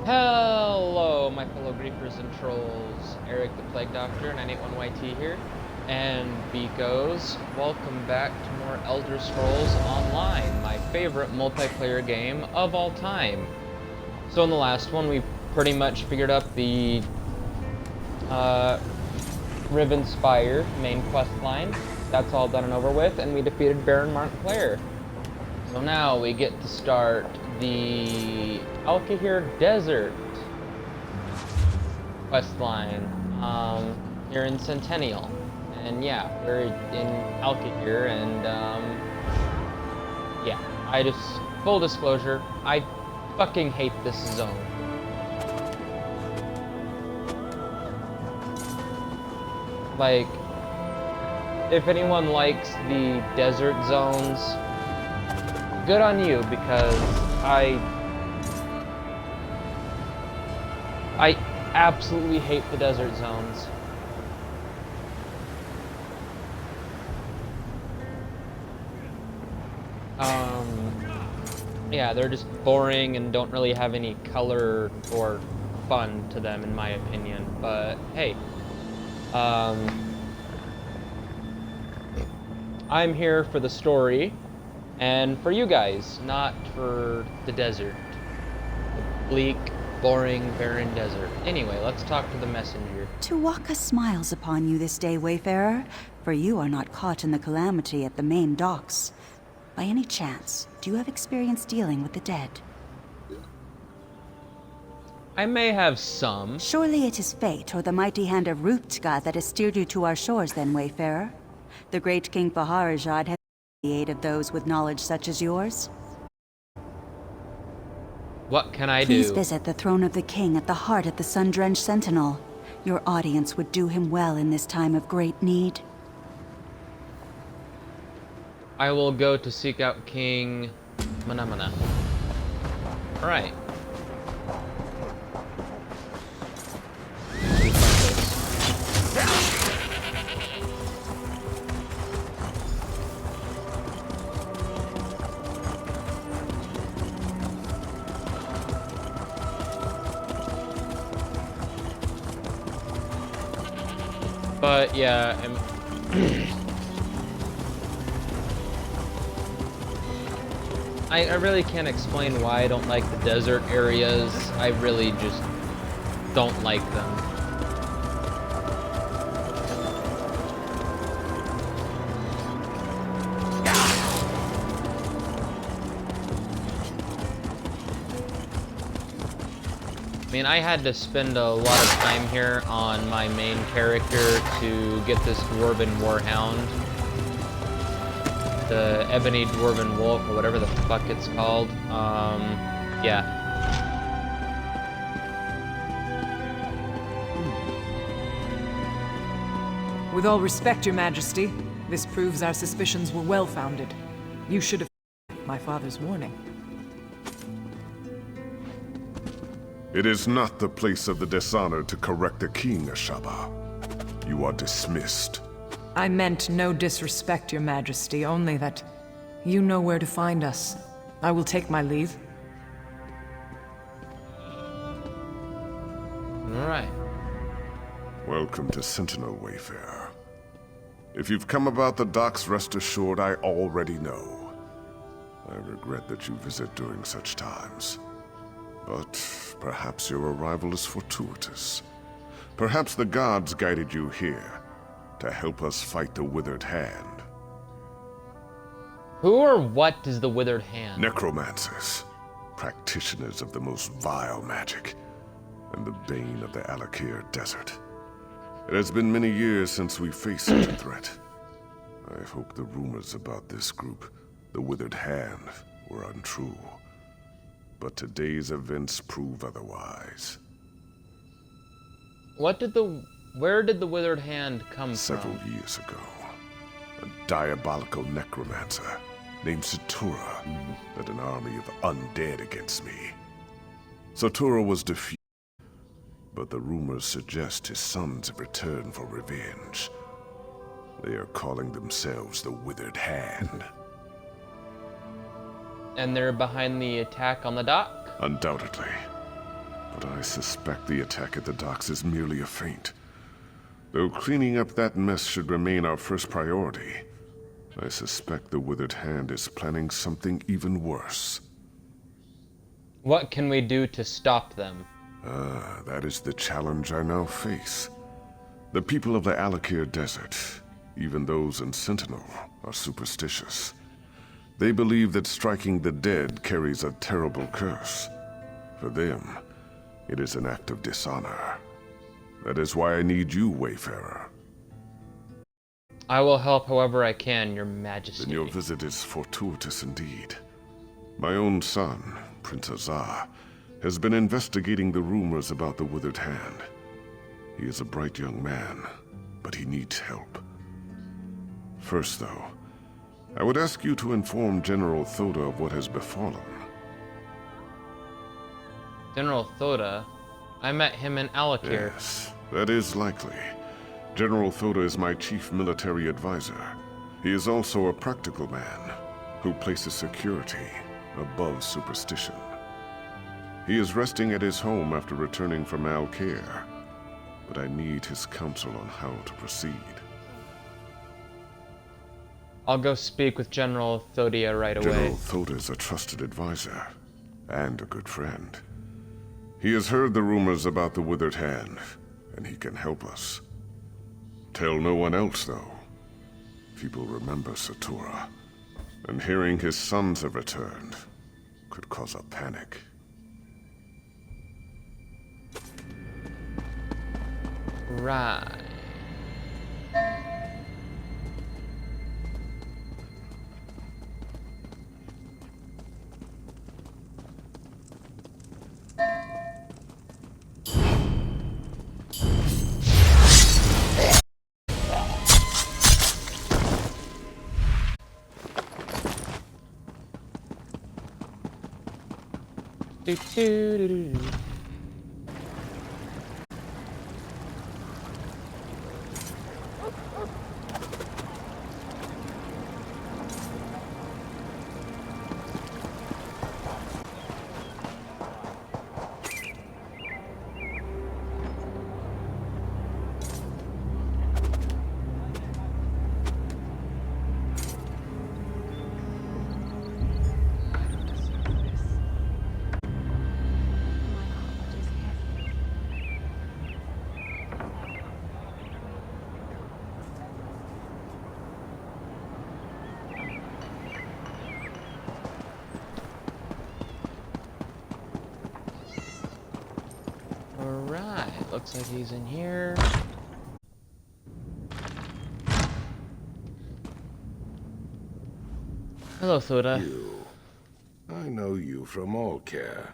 Hello, my fellow griefers and trolls. Eric the Plague Doctor, 981YT here, and beekos. Welcome back to more Elder Scrolls Online, my favorite multiplayer game of all time. So in the last one, we pretty much figured out the Riven Spire main quest line. That's all done and over with, and we defeated Baron Montclair. So now we get to start the Alik're Desert questline here in Centennial. And yeah, we're in Alik're, and yeah, full disclosure, I fucking hate this zone. Like, if anyone likes the desert zones, good on you, because I absolutely hate the desert zones. Yeah, they're just boring and don't really have any color or fun to them, in my opinion. But hey, I'm here for the story and for you guys, not for the desert. The bleak, boring, barren desert. Anyway, let's talk to the messenger. Tuwaka smiles upon you this day, Wayfarer, for you are not caught in the calamity at the main docks. By any chance, do you have experience dealing with the dead? I may have some. Surely it is fate or the mighty hand of Ruptka that has steered you to our shores then, Wayfarer. The great King Faharajad has the aid of those with knowledge such as yours. What can I do? Please visit the throne of the king at the heart of the sun-drenched sentinel. Your audience would do him well in this time of great need. I will go to seek out King Manamana. Alright. But yeah, I really can't explain why I don't like the desert areas. I really just don't like them. I mean, I had to spend a lot of time here on my main character to get this Dwarven Warhound. The Ebony Dwarven Wolf, or whatever the fuck it's called. Yeah. With all respect, Your Majesty, this proves our suspicions were well-founded. You should have my father's warning. It is not the place of the dishonored to correct a king, Ashaba. You are dismissed. I meant no disrespect, Your Majesty, only that you know where to find us. I will take my leave. Alright. Welcome to Sentinel, Wayfarer. If you've come about the docks, rest assured I already know. I regret that you visit during such times. But perhaps your arrival is fortuitous. Perhaps the gods guided you here to help us fight the Withered Hand. Who or what is the Withered Hand? Necromancers, practitioners of the most vile magic, and the bane of the Alik're Desert. It has been many years since we faced such a threat. I hope the rumors about this group, the Withered Hand, were untrue. But today's events prove otherwise. Where did the Withered Hand come Several from? years ago, a diabolical necromancer named Satura led an army of undead against me. Satura was defeated, but the rumors suggest his sons have returned for revenge. They are calling themselves the Withered Hand. And they're behind the attack on the dock? Undoubtedly. but I suspect the attack at the docks is merely a feint. Though cleaning up that mess should remain our first priority, I suspect the Withered Hand is planning something even worse. What can we do to stop them? That is the challenge I now face. The people of the Alik're Desert, even those in Sentinel, are superstitious. They believe that striking the dead carries a terrible curse. For them, it is an act of dishonor. That is why I need you, Wayfarer. I will help however I can, Your Majesty. Then your visit is fortuitous indeed. My own son, Prince Azar, has been investigating the rumors about the Withered Hand. He is a bright young man, but he needs help. First, though, I would ask you to inform General Thoda of what has befallen. General Thoda? I met him in Alik're. Yes, that is likely. General Thoda is my chief military advisor. He is also a practical man who places security above superstition. He is resting at his home after returning from Alik're, but I need his counsel on how to proceed. I'll go speak with General Thoda right away. General Thoda is a trusted advisor and a good friend. He has heard the rumors about the Withered Hand, and he can help us. Tell no one else, though. People remember Satura, and hearing his sons have returned could cause a panic. Right. Do, do, do, do, do. Alright, looks like he's in here. Hello, Thoda. You. I know you from Alik're.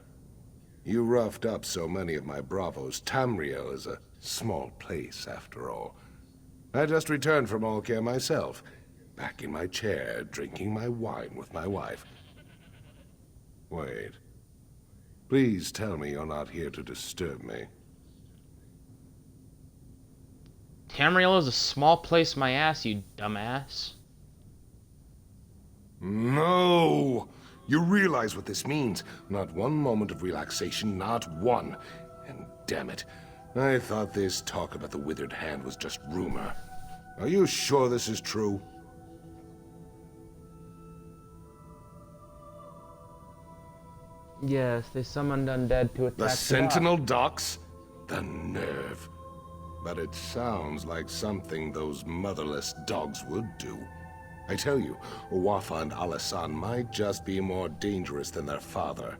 You roughed up so many of my bravos. Tamriel is a small place, after all. I just returned from Alik'r myself, back in my chair, drinking my wine with my wife. Wait. Please tell me you're not here to disturb me. Tamriel is a small place, my ass, you dumbass. No! You realize what this means. Not one moment of relaxation, not one. And damn it, I thought this talk about the Withered Hand was just rumor. Are you sure this is true? Yes, they summoned undead to attack The Sentinel docks? The nerve. But it sounds like something those motherless dogs would do. I tell you, Wafa and Alasan might just be more dangerous than their father.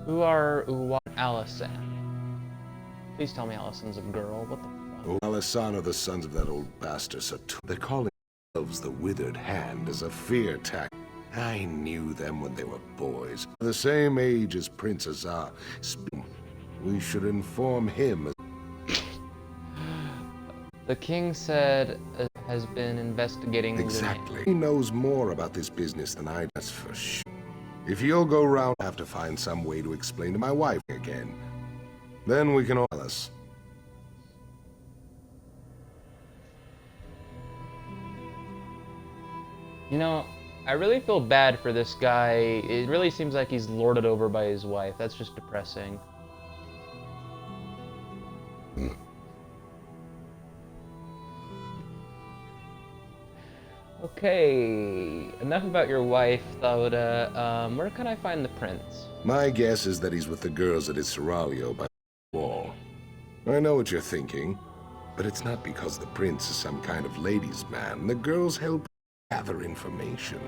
Who are Uwa and Alisan? Please tell me Alisan's a girl. What the fuck? Alasan are the sons of that old bastard Satur. They call themselves the Withered Hand as a fear tactic. I knew them when they were boys. The same age as Prince Azar. We should inform him. The king said has been investigating. Exactly. He knows more about this business than I do, that's for sure. If you'll go round, I have to find some way to explain to my wife again. Then we can all tell us. You know, I really feel bad for this guy. It really seems like he's lorded over by his wife. That's just depressing. Okay, enough about your wife, Thauda. Where can I find the prince? My guess is that he's with the girls at his seraglio by the wall. I know what you're thinking, but it's not because the prince is some kind of ladies' man. The girls help gather information.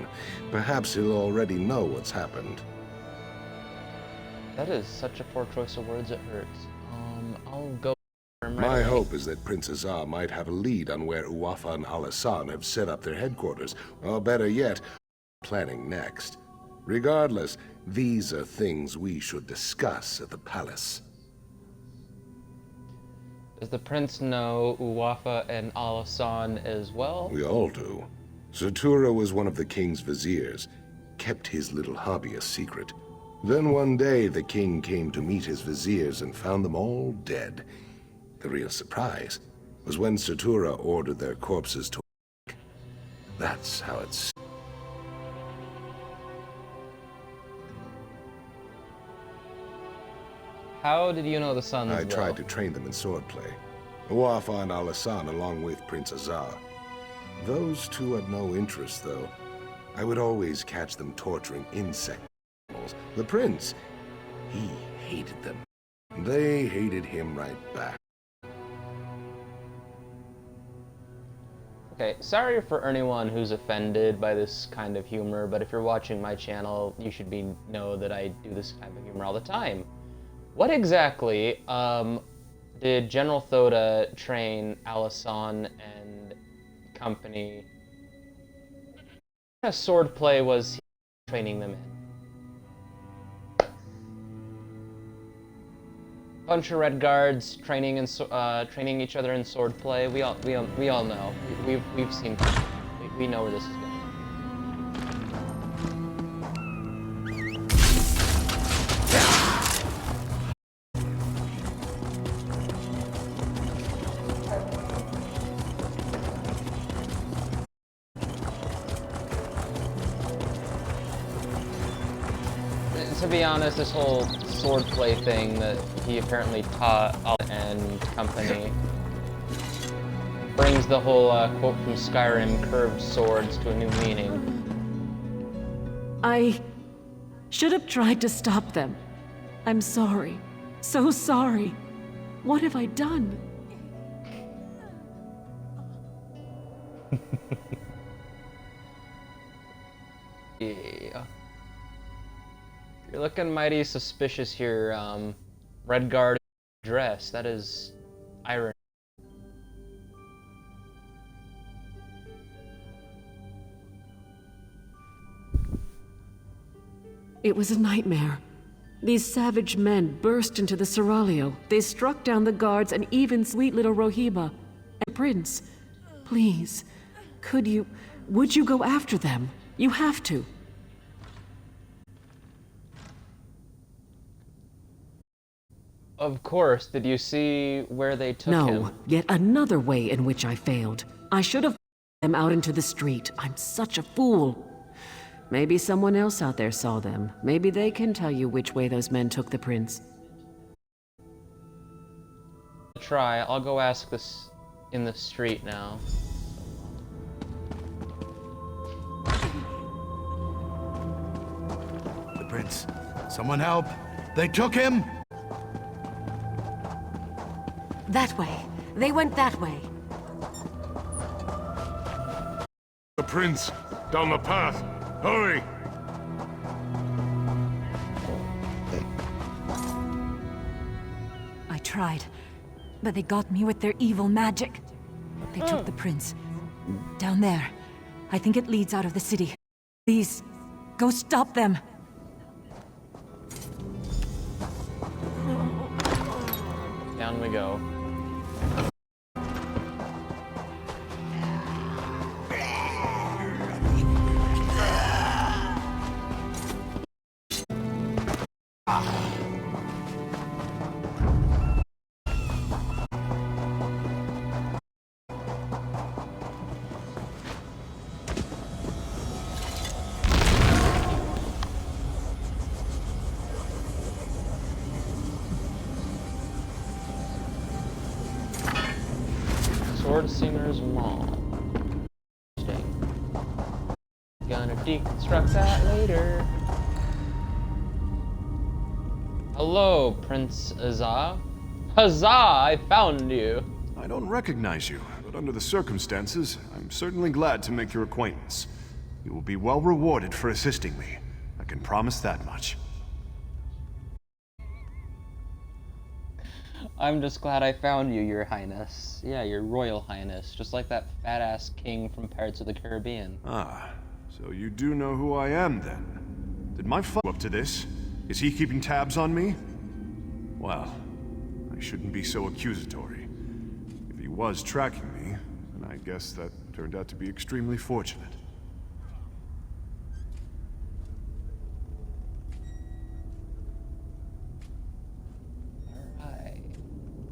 Perhaps he'll already know what's happened. That is such a poor choice of words, it hurts. I'll go. My hope is that Prince Azar might have a lead on where Uwafa and Alasan have set up their headquarters, or better yet, planning next. Regardless, these are things we should discuss at the palace. Does the prince know Uwafa and Alasan as well? We all do. Satura was one of the king's viziers, kept his little hobby a secret. Then one day the king came to meet his viziers and found them all dead. The real surprise was when Satura ordered their corpses to That's how it's... How did you know the sons I tried to train them in swordplay. Uwafa and Alasan along with Prince Azar. Those two had no interest, though. I would always catch them torturing insect animals. The prince, he hated them. They hated him right back. Okay, sorry for anyone who's offended by this kind of humor, but if you're watching my channel, you should know that I do this kind of humor all the time. What exactly did General Thauda train Alasan and company? What kind of swordplay was he training them in? Bunch of red guards training each other in swordplay. We all know. We've seen. We know where this is going. To be honest, this whole swordplay thing that he apparently taught and company brings the whole quote from Skyrim, curved swords, to a new meaning. I should have tried to stop them. I'm sorry. So sorry. What have I done? Yeah. You're looking mighty suspicious here, Red Guard dress. That is irony. It was a nightmare. These savage men burst into the seraglio. They struck down the guards and even sweet little Rohiba. And Prince, please, would you go after them? You have to. Of course. Did you see where they took him? No, yet another way in which I failed. I should have them out into the street. I'm such a fool. Maybe someone else out there saw them. Maybe they can tell you which way those men took the prince. Try. I'll go ask this in the street now. The prince. Someone help! They took him! That way. They went that way. The prince! Down the path! Hurry! I tried, but they got me with their evil magic. They took the prince. Down there. I think it leads out of the city. Please, go stop them. Down we go. Sword Singer's Mall. Interesting. Gonna deconstruct that later. Hello, Prince Huzzah. Huzzah! I found you. I don't recognize you, but under the circumstances, I'm certainly glad to make your acquaintance. You will be well rewarded for assisting me. I can promise that much. I'm just glad I found you, Your Highness. Yeah, Your Royal Highness. Just like that fat-ass king from Pirates of the Caribbean. Ah, so you do know who I am, then? Did my father up to this? Is he keeping tabs on me? Well, I shouldn't be so accusatory. If he was tracking me, then I guess that turned out to be extremely fortunate.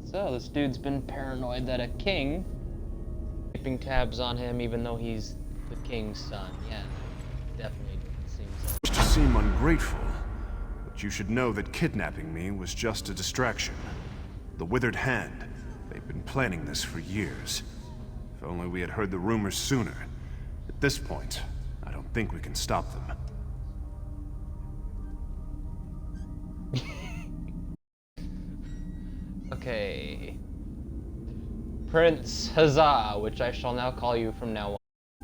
So, this dude's been paranoid that a king keeping tabs on him even though he's the king's son. Yeah, definitely seems like... To seem ungrateful, but you should know that kidnapping me was just a distraction. The Withered Hand, they've been planning this for years. If only we had heard the rumors sooner. At this point, I don't think we can stop them. Okay. Prince Huzzah, which I shall now call you from now on,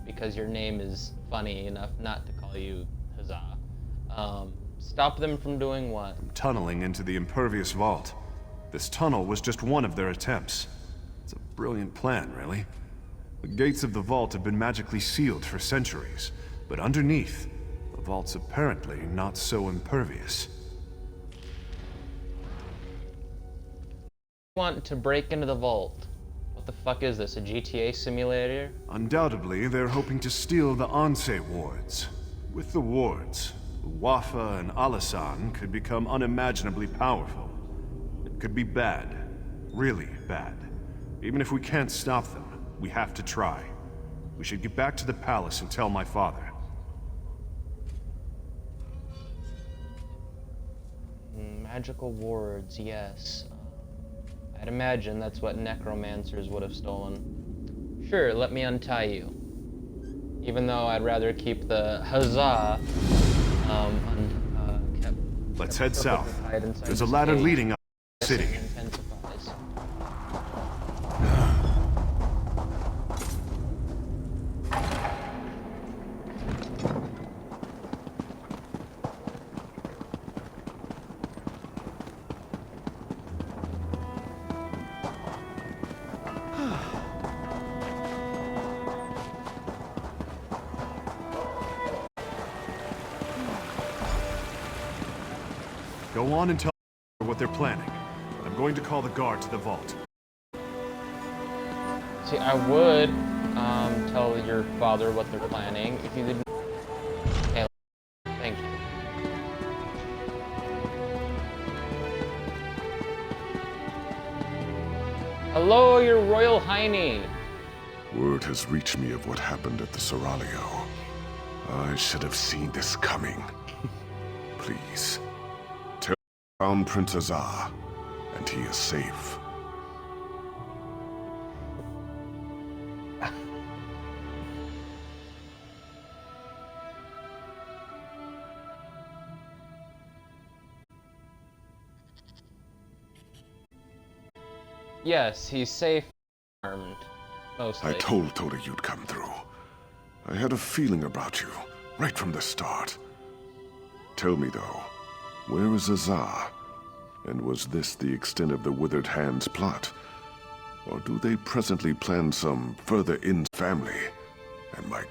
because your name is funny enough not to call you Huzzah. Stop them from doing what? From tunneling into the Impervious vault. This tunnel was just one of their attempts. It's a brilliant plan, really. The gates of the vault have been magically sealed for centuries, but underneath, the vault's apparently not so impervious. Want to break into the vault. What the fuck is this, a GTA simulator? Undoubtedly, they're hoping to steal the Anse wards. With the wards, Wafa and Alisan could become unimaginably powerful. It could be bad. Really bad. Even if we can't stop them, we have to try. We should get back to the palace and tell my father. Magical wards, yes. I'd imagine that's what Necromancers would have stolen. Sure, let me untie you. Even though I'd rather keep the Huzzah, kept... Let's head south. There's a this ladder cave. leading up to the city. Intensifies. Go on and tell what they're planning. I'm going to call the guard to the vault. See, I would tell your father what they're planning if you didn't. Okay, thank you. Hello, your Royal Highness. Word has reached me of what happened at the Seraglio. I should have seen this coming. Please, tell Crown Prince Huzzah, and he is safe. Yes, he's safe and armed, mostly. I told Toda you'd come through. I had a feeling about you, right from the start. Tell me though, where is Huzzah? And was this the extent of the Withered Hand's plot? Or do they presently plan some further in family and my...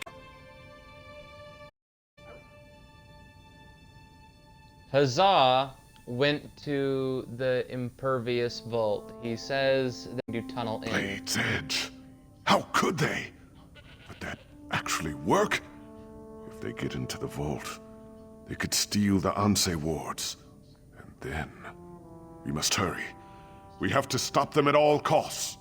Huzzah went to the Impervious vault. He says they do tunnel in. Blade's Edge. How could they? Would that actually work? If they get into the vault, they could steal the Anse wards. And then... we must hurry. We have to stop them at all costs.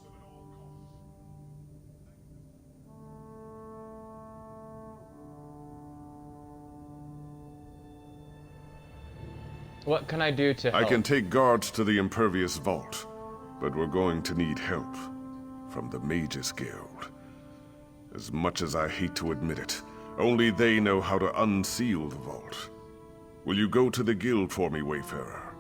What can I do to help? I can take guards to the Impervious vault, but we're going to need help. from the Mages Guild. As much as I hate to admit it, only they know how to unseal the vault. Will you go to the guild for me, Wayfarer?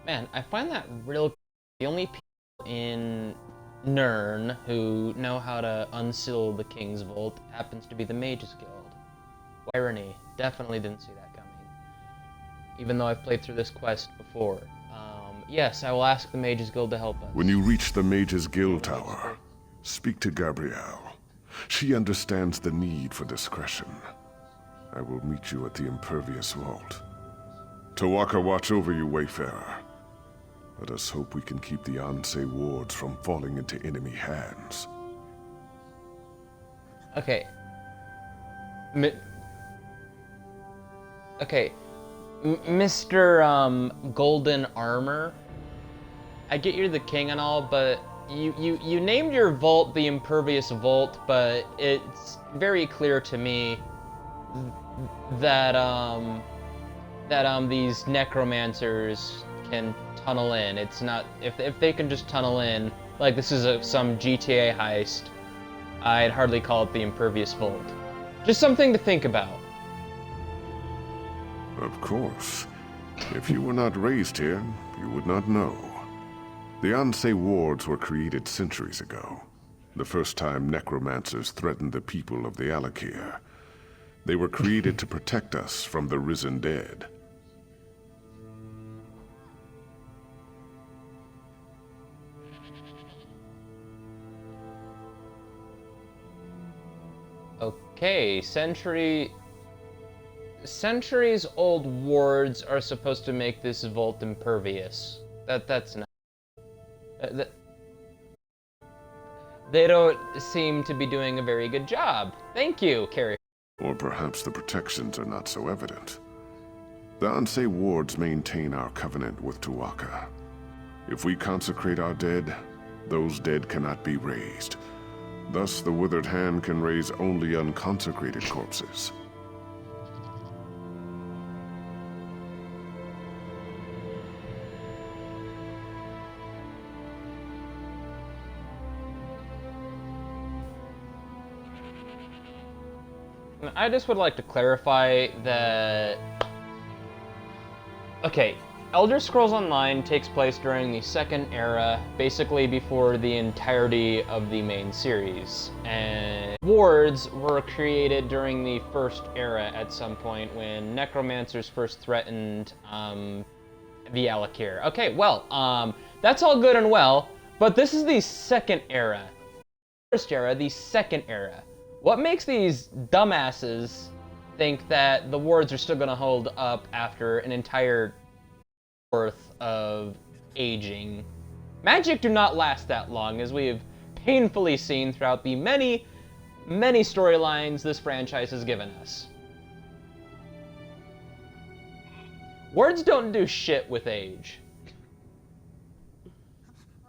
Man, I find that real. The only people in Nirn who know how to unseal the King's Vault happens to be the Mages Guild. Irony. Definitely didn't see that coming. Even though I've played through this quest before. Yes, I will ask the Mages Guild to help us. When you reach the Mages Guild Tower, speak to Gabrielle. She understands the need for discretion. I will meet you at the Impervious Vault. Tawaka watch over you, Wayfarer. Let us hope we can keep the Ansei wards from falling into enemy hands. Okay. Mr. Golden Armor, I get you're the king and all, but you named your vault the Impervious Vault, but it's very clear to me that these necromancers can tunnel in. It's not, if they can just tunnel in, like this is some GTA heist, I'd hardly call it the Impervious Vault. Just something to think about. Of course. If you were not raised here, you would not know. The Ansei wards were created centuries ago. The first time necromancers threatened the people of the Alik're. They were created to protect us from the risen dead. Okay, centuries old wards are supposed to make this vault impervious. That's not. They don't seem to be doing a very good job. Thank you, Carrie. Or perhaps the protections are not so evident. The Ansei wards maintain our covenant with Tuwaka. If we consecrate our dead, those dead cannot be raised. Thus, the Withered Hand can raise only unconsecrated corpses. I just would like to clarify that... Okay, Elder Scrolls Online takes place during the Second Era, basically before the entirety of the main series. And wards were created during the First Era at some point when Necromancers first threatened the Alik're. Okay, well, that's all good and well, but this is the Second Era. First Era, the Second Era. What makes these dumbasses think that the wards are still going to hold up after an entire worth of aging? Magic do not last that long, as we have painfully seen throughout the many, many storylines this franchise has given us. Wards don't do shit with age.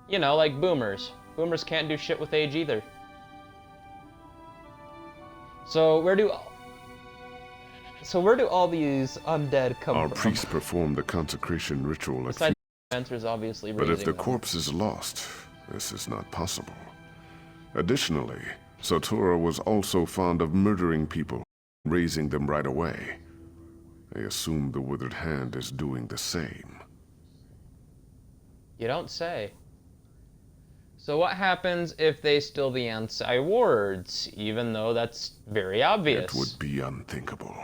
You know, like boomers. Boomers can't do shit with age either. So where do all these undead come from? Our priests perform the consecration ritual at Besides Necromancers obviously but if the raising them. corpse is lost, this is not possible. Additionally, Satora was also fond of murdering people, raising them right away. I assume the Withered Hand is doing the same. You don't say. So what happens if they steal the Ansei wards, even though that's very obvious? It would be unthinkable.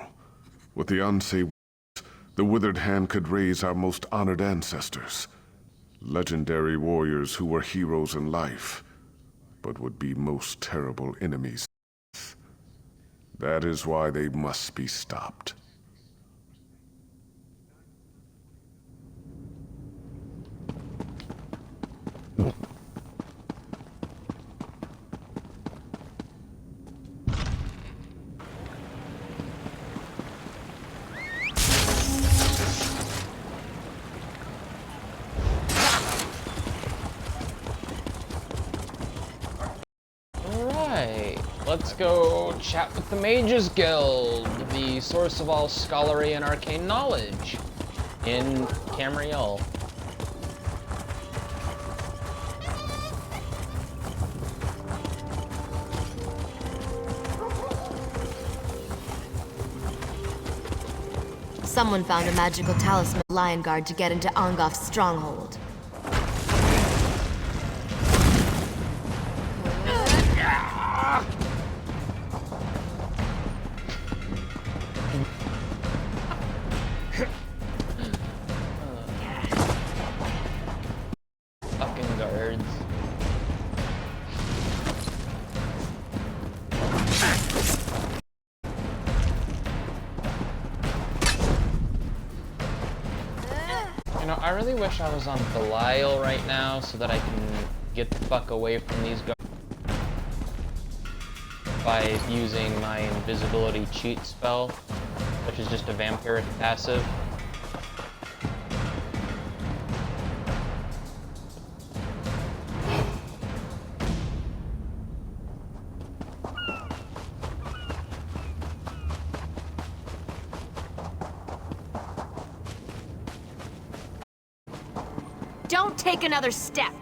With the Ansei wards, the Withered Hand could raise our most honored ancestors. Legendary warriors who were heroes in life, but would be most terrible enemies. That is why they must be stopped. Let's go chat with the Mages Guild, the source of all scholarly and arcane knowledge in Tamriel. Someone found a magical talisman lion guard to get into Angof's stronghold. Fucking guards. You know, I really wish I was on Belial right now so that I can get the fuck away from these guards by using my invisibility cheat spell, which is just a vampiric passive. Don't take another step!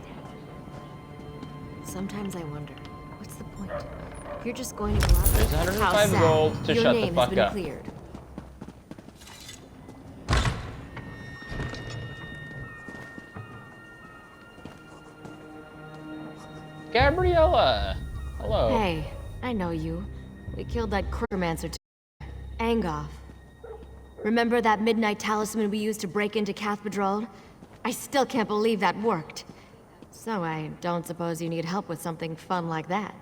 Sometimes I wonder, what's the point? If you're just going to go out there, There's 105 gold to your shut the name fuck has been up. cleared. Gabriella! Hello. Hey, I know you. We killed that Necromancer Angof. Remember that midnight talisman we used to break into Cathedral? I still can't believe that worked. So I don't suppose you need help with something fun like that.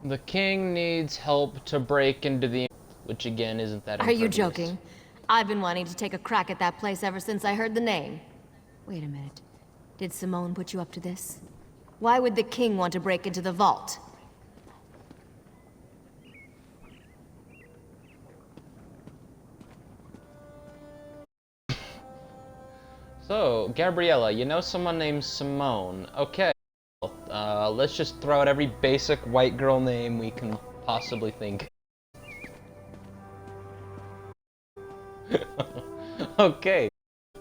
The king needs help to break into the... which again isn't that Are you impervious. joking? I've been wanting to take a crack at that place ever since I heard the name. Wait a minute. Did Simone put you up to this? Why would the king want to break into the vault? So, Gabriella, you know someone named Simone. Okay. Let's just throw out every basic white girl name we can possibly think. Okay.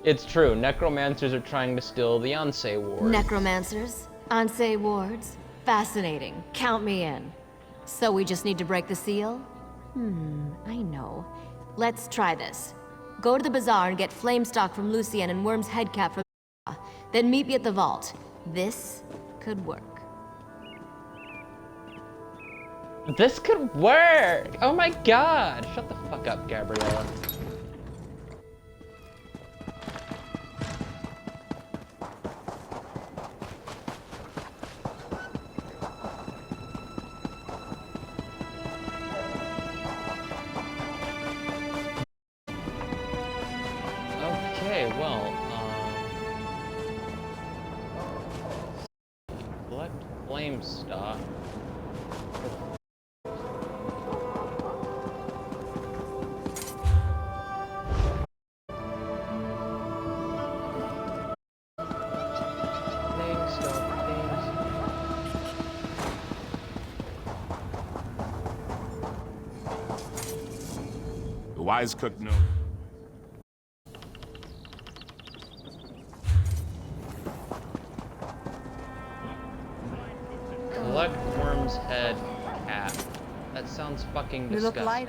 It's true, necromancers are trying to steal the Anse wards. Necromancers? Anse wards? Fascinating. Count me in. So we just need to break the seal? I know. Let's try this. Go to the bazaar and get Flamestock from Lucien and Worm's headcap from then meet me at the vault. This could work. This could work! Oh my god! Shut the fuck up, Gabriella. Okay, well, collect flame stock. Flame stock, The wise cook knows. Collect Worm's head cap. That sounds fucking disgusting.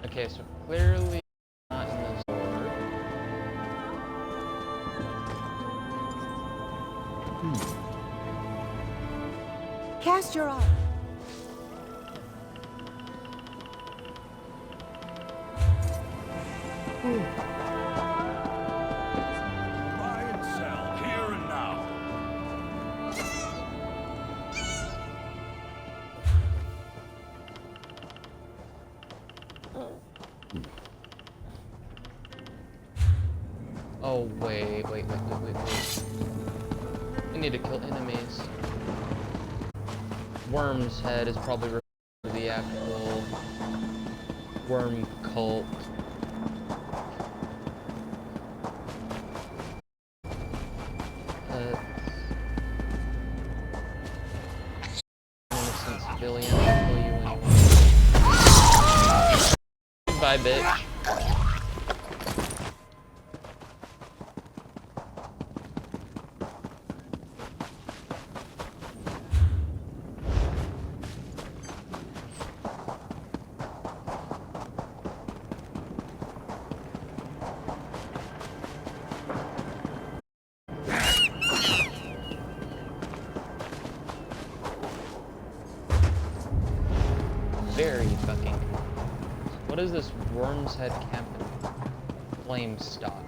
Okay, so clearly not in the door. Cast your eye. Buy and sell, here and now. Oh, wait. We need to kill enemies. Worm's head is probably referring to the actual worm cult. Innocent civilian, I'll kill you anyway. Goodbye, bitch. Very fucking. What is this worm's head camping? Flame stock.